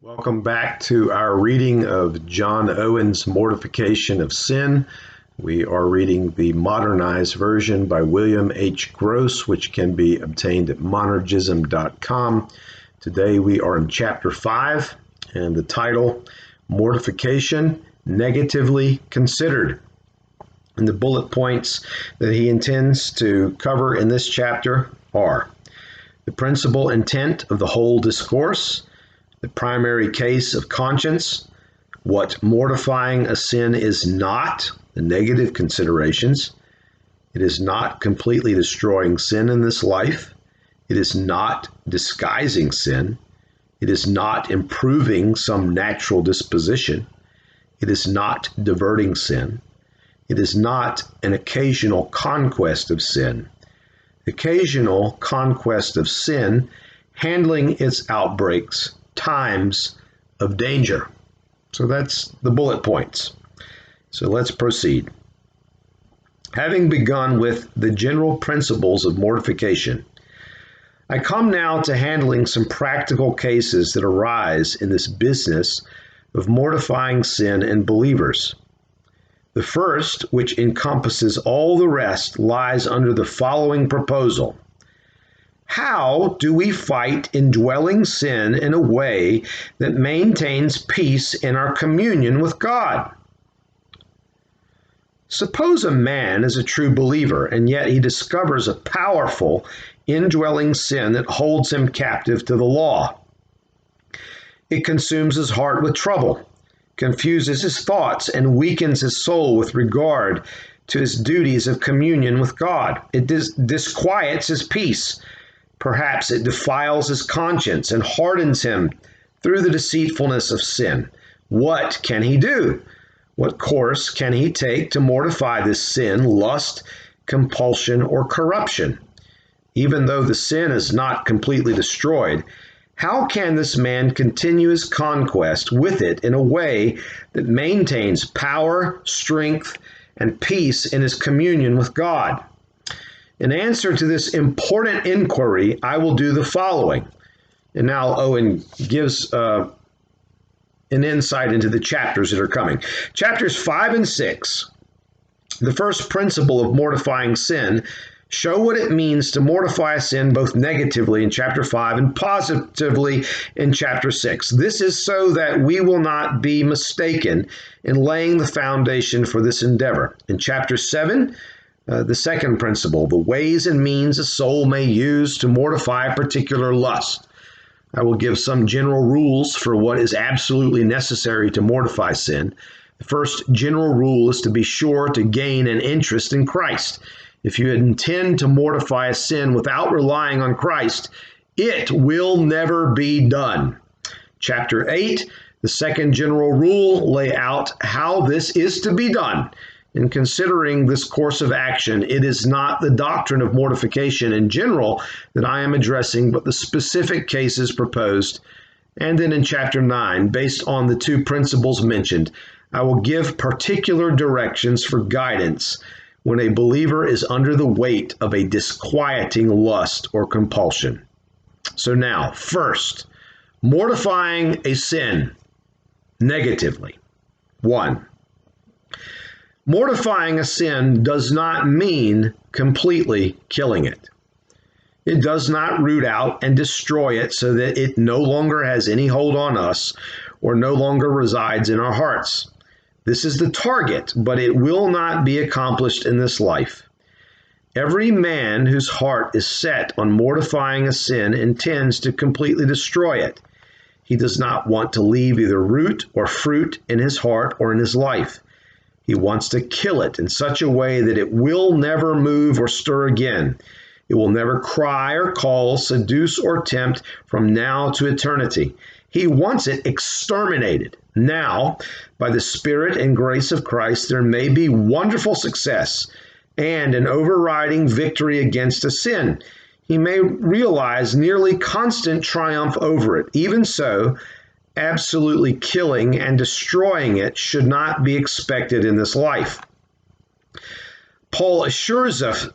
Welcome back to our reading of John Owen's Mortification of Sin. We are reading the modernized version by William H. Gross, which can be obtained at monergism.com. Today we are in Chapter 5, and the title, Mortification Negatively Considered. And the bullet points that he intends to cover in this chapter are the principal intent of the whole discourse, the primary case of conscience, what mortifying a sin is not, the negative considerations. It is not completely destroying sin in this life. It is not disguising sin. It is not improving some natural disposition. It is not diverting sin. It is not an occasional conquest of sin. Occasional conquest of sin, handling its outbreaks, times of danger. So that's the bullet points. So let's proceed. Having begun with the general principles of mortification, I come now to handling some practical cases that arise in this business of mortifying sin in believers. The first, which encompasses all the rest, lies under the following proposal. How do we fight indwelling sin in a way that maintains peace in our communion with God? Suppose a man is a true believer, and yet he discovers a powerful indwelling sin that holds him captive to the law. It consumes his heart with trouble, confuses his thoughts, and weakens his soul with regard to his duties of communion with God. It disquiets his peace. Perhaps it defiles his conscience and hardens him through the deceitfulness of sin. What can he do? What course can he take to mortify this sin, lust, compulsion, or corruption? Even though the sin is not completely destroyed, how can this man continue his conquest with it in a way that maintains power, strength, and peace in his communion with God? In answer to this important inquiry, I will do the following. And now Owen gives an insight into the chapters that are coming. Chapters 5 and 6, the first principle of mortifying sin, show what it means to mortify a sin both negatively in chapter 5 and positively in chapter 6. This is so that we will not be mistaken in laying the foundation for this endeavor. In chapter 7, the second principle, the ways and means a soul may use to mortify a particular lust. I will give some general rules for what is absolutely necessary to mortify sin. The first general rule is to be sure to gain an interest in Christ. If you intend to mortify a sin without relying on Christ, it will never be done. Chapter 8, the second general rule, lay out how this is to be done. In considering this course of action, it is not the doctrine of mortification in general that I am addressing, but the specific cases proposed. And then in chapter 9, based on the two principles mentioned, I will give particular directions for guidance when a believer is under the weight of a disquieting lust or compulsion. So now, first, mortifying a sin negatively. 1. Mortifying a sin does not mean completely killing it. It does not root out and destroy it so that it no longer has any hold on us or no longer resides in our hearts. This is the target, but it will not be accomplished in this life. Every man whose heart is set on mortifying a sin intends to completely destroy it. He does not want to leave either root or fruit in his heart or in his life. He wants to kill it in such a way that it will never move or stir again. It will never cry or call, seduce or tempt from now to eternity. He wants it exterminated. Now, by the Spirit and grace of Christ, there may be wonderful success and an overriding victory against a sin. He may realize nearly constant triumph over it. Even so, absolutely killing and destroying it should not be expected in this life. Paul assures us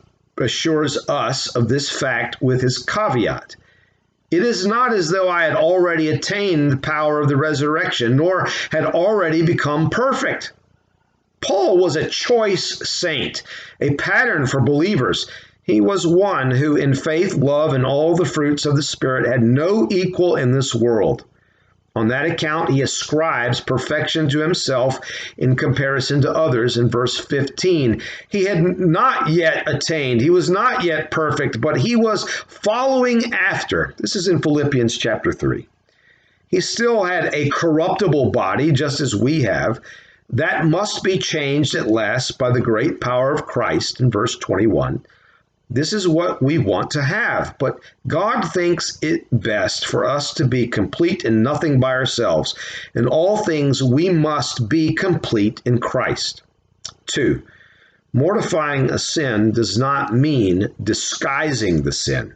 of this fact with his caveat. It is not as though I had already attained the power of the resurrection, nor had already become perfect. Paul was a choice saint, a pattern for believers. He was one who, in faith, love, and all the fruits of the Spirit, had no equal in this world. On that account, he ascribes perfection to himself in comparison to others in verse 15. He had not yet attained. He was not yet perfect, but he was following after. This is in Philippians chapter 3. He still had a corruptible body, just as we have. That must be changed at last by the great power of Christ in verse 21. This is what we want to have, but God thinks it best for us to be complete in nothing by ourselves. In all things, we must be complete in Christ. 2. Mortifying a sin does not mean disguising the sin.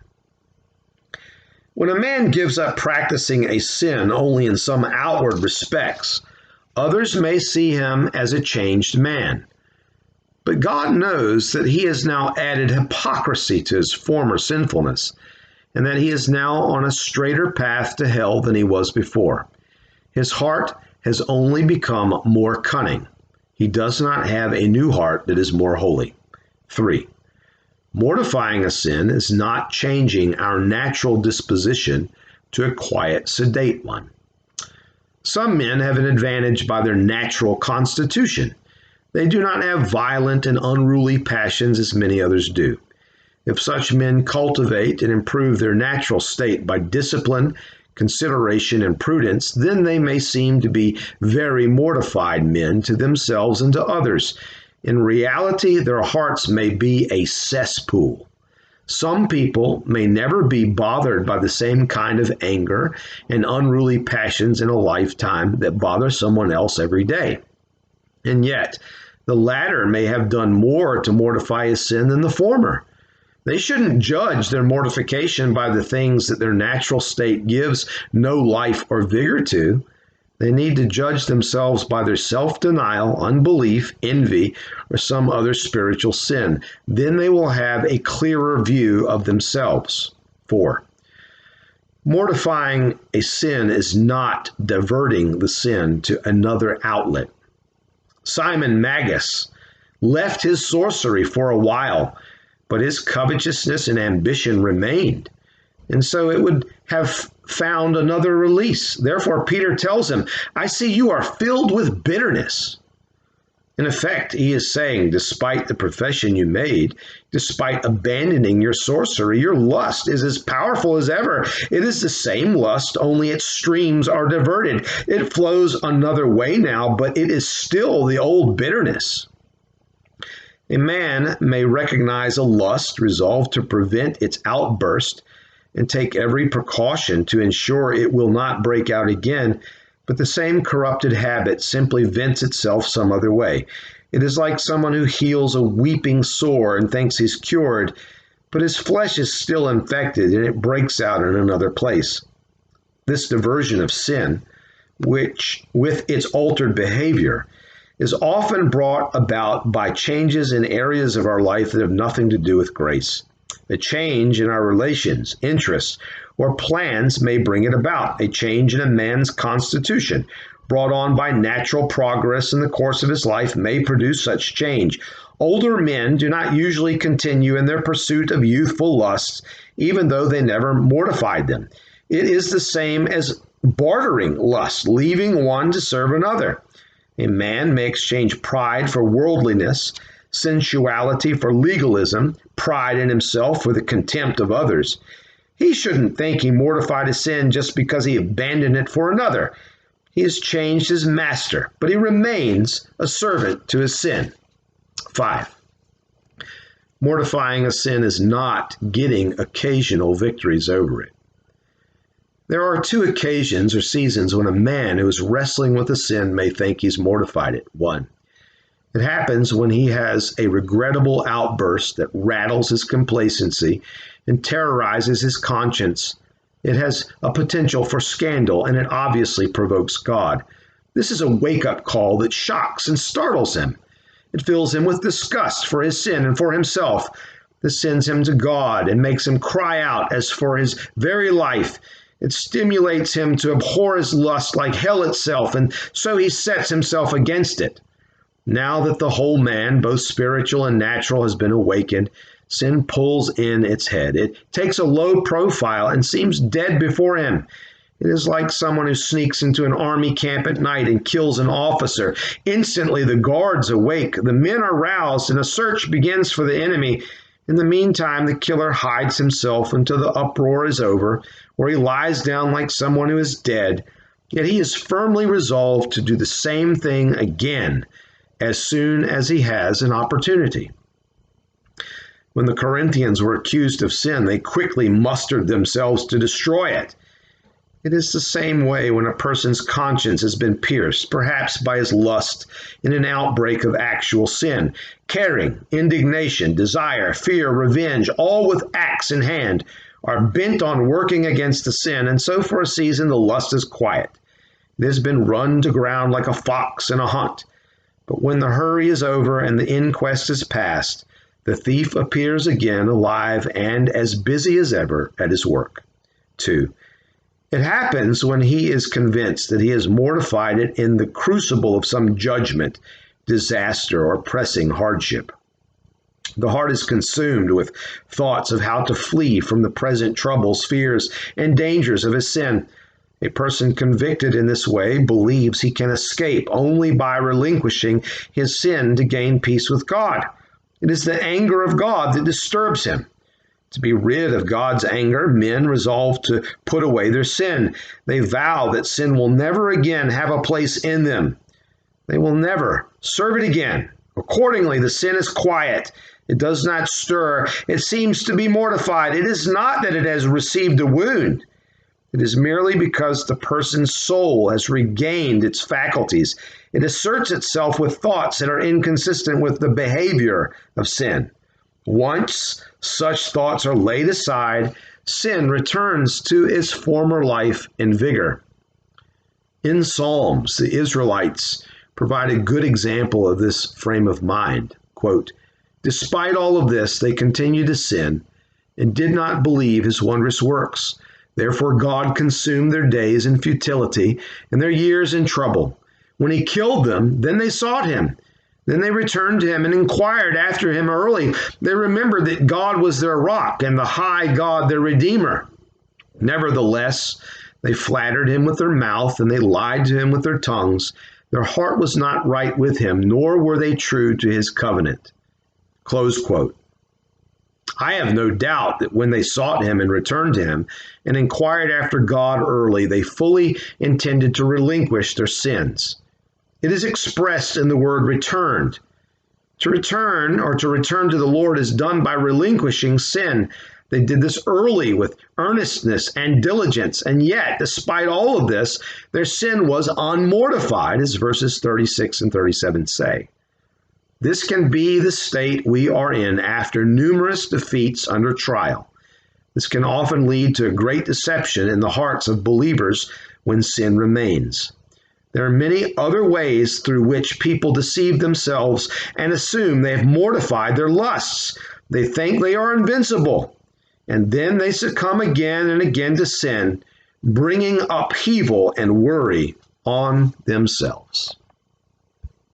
When a man gives up practicing a sin only in some outward respects, others may see him as a changed man. But God knows that he has now added hypocrisy to his former sinfulness, and that he is now on a straighter path to hell than he was before. His heart has only become more cunning. He does not have a new heart that is more holy. 3. Mortifying a sin is not changing our natural disposition to a quiet, sedate one. Some men have an advantage by their natural constitution. They do not have violent and unruly passions as many others do. If such men cultivate and improve their natural state by discipline, consideration, and prudence, then they may seem to be very mortified men to themselves and to others. In reality, their hearts may be a cesspool. Some people may never be bothered by the same kind of anger and unruly passions in a lifetime that bother someone else every day. And yet, the latter may have done more to mortify his sin than the former. They shouldn't judge their mortification by the things that their natural state gives no life or vigor to. They need to judge themselves by their self-denial, unbelief, envy, or some other spiritual sin. Then they will have a clearer view of themselves. 4. Mortifying a sin is not diverting the sin to another outlet. Simon Magus left his sorcery for a while, but his covetousness and ambition remained, and so it would have found another release. Therefore, Peter tells him, I see you are filled with bitterness. In effect, he is saying, despite the profession you made, despite abandoning your sorcery, your lust is as powerful as ever. It is the same lust, only its streams are diverted. It flows another way now, but it is still the old bitterness. A man may recognize a lust, resolve to prevent its outburst, and take every precaution to ensure it will not break out again, but the same corrupted habit simply vents itself some other way. It is like someone who heals a weeping sore and thinks he's cured, but his flesh is still infected and it breaks out in another place. This diversion of sin, which, with its altered behavior, is often brought about by changes in areas of our life that have nothing to do with grace. A change in our relations, interests, or plans may bring it about. A change in a man's constitution, brought on by natural progress in the course of his life, may produce such change. Older men do not usually continue in their pursuit of youthful lusts, even though they never mortified them. It is the same as bartering lust, leaving one to serve another. A man may exchange pride for worldliness, sensuality for legalism, pride in himself for the contempt of others. He shouldn't think he mortified his sin just because he abandoned it for another. He has changed his master, but he remains a servant to his sin. 5. Mortifying a sin is not getting occasional victories over it. There are 2 occasions or seasons when a man who is wrestling with a sin may think he's mortified it. 1. It happens when he has a regrettable outburst that rattles his complacency and terrorizes his conscience. It has a potential for scandal, and it obviously provokes God. This is a wake-up call that shocks and startles him. It fills him with disgust for his sin and for himself. This sends him to God and makes him cry out as for his very life. It stimulates him to abhor his lust like hell itself, and so he sets himself against it. Now that the whole man, both spiritual and natural, has been awakened, sin pulls in its head. It takes a low profile and seems dead before him. It is like someone who sneaks into an army camp at night and kills an officer. Instantly the guards awake, the men are roused, and a search begins for the enemy. In the meantime, the killer hides himself until the uproar is over, where he lies down like someone who is dead. Yet he is firmly resolved to do the same thing again as soon as he has an opportunity. When the Corinthians were accused of sin, they quickly mustered themselves to destroy it. It is the same way when a person's conscience has been pierced, perhaps by his lust in an outbreak of actual sin. Caring, indignation, desire, fear, revenge, all with axe in hand, are bent on working against the sin, and so for a season the lust is quiet. It has been run to ground like a fox in a hunt. But when the hurry is over and the inquest is past, the thief appears again alive and as busy as ever at his work. 2. It happens when he is convinced that he has mortified it in the crucible of some judgment, disaster, or pressing hardship. The heart is consumed with thoughts of how to flee from the present troubles, fears, and dangers of his sin. A person convicted in this way believes he can escape only by relinquishing his sin to gain peace with God. It is the anger of God that disturbs him. To be rid of God's anger, men resolve to put away their sin. They vow that sin will never again have a place in them. They will never serve it again. Accordingly, the sin is quiet. It does not stir. It seems to be mortified. It is not that it has received a wound. It is merely because the person's soul has regained its faculties. It asserts itself with thoughts that are inconsistent with the behavior of sin. Once such thoughts are laid aside, sin returns to its former life and vigor. In Psalms, the Israelites provide a good example of this frame of mind. Quote, "Despite all of this, they continued to sin and did not believe his wondrous works. Therefore God consumed their days in futility and their years in trouble. When he killed them, then they sought him. Then they returned to him and inquired after him early. They remembered that God was their rock and the high God their Redeemer. Nevertheless, they flattered him with their mouth and they lied to him with their tongues. Their heart was not right with him, nor were they true to his covenant." Close quote. I have no doubt that when they sought him and returned to him and inquired after God early, they fully intended to relinquish their sins. It is expressed in the word returned. To return or to return to the Lord is done by relinquishing sin. They did this early with earnestness and diligence, and yet, despite all of this, their sin was unmortified, as verses 36 and 37 say. This can be the state we are in after numerous defeats under trial. This can often lead to a great deception in the hearts of believers when sin remains. There are many other ways through which people deceive themselves and assume they have mortified their lusts. They think they are invincible, and then they succumb again and again to sin, bringing upheaval and worry on themselves.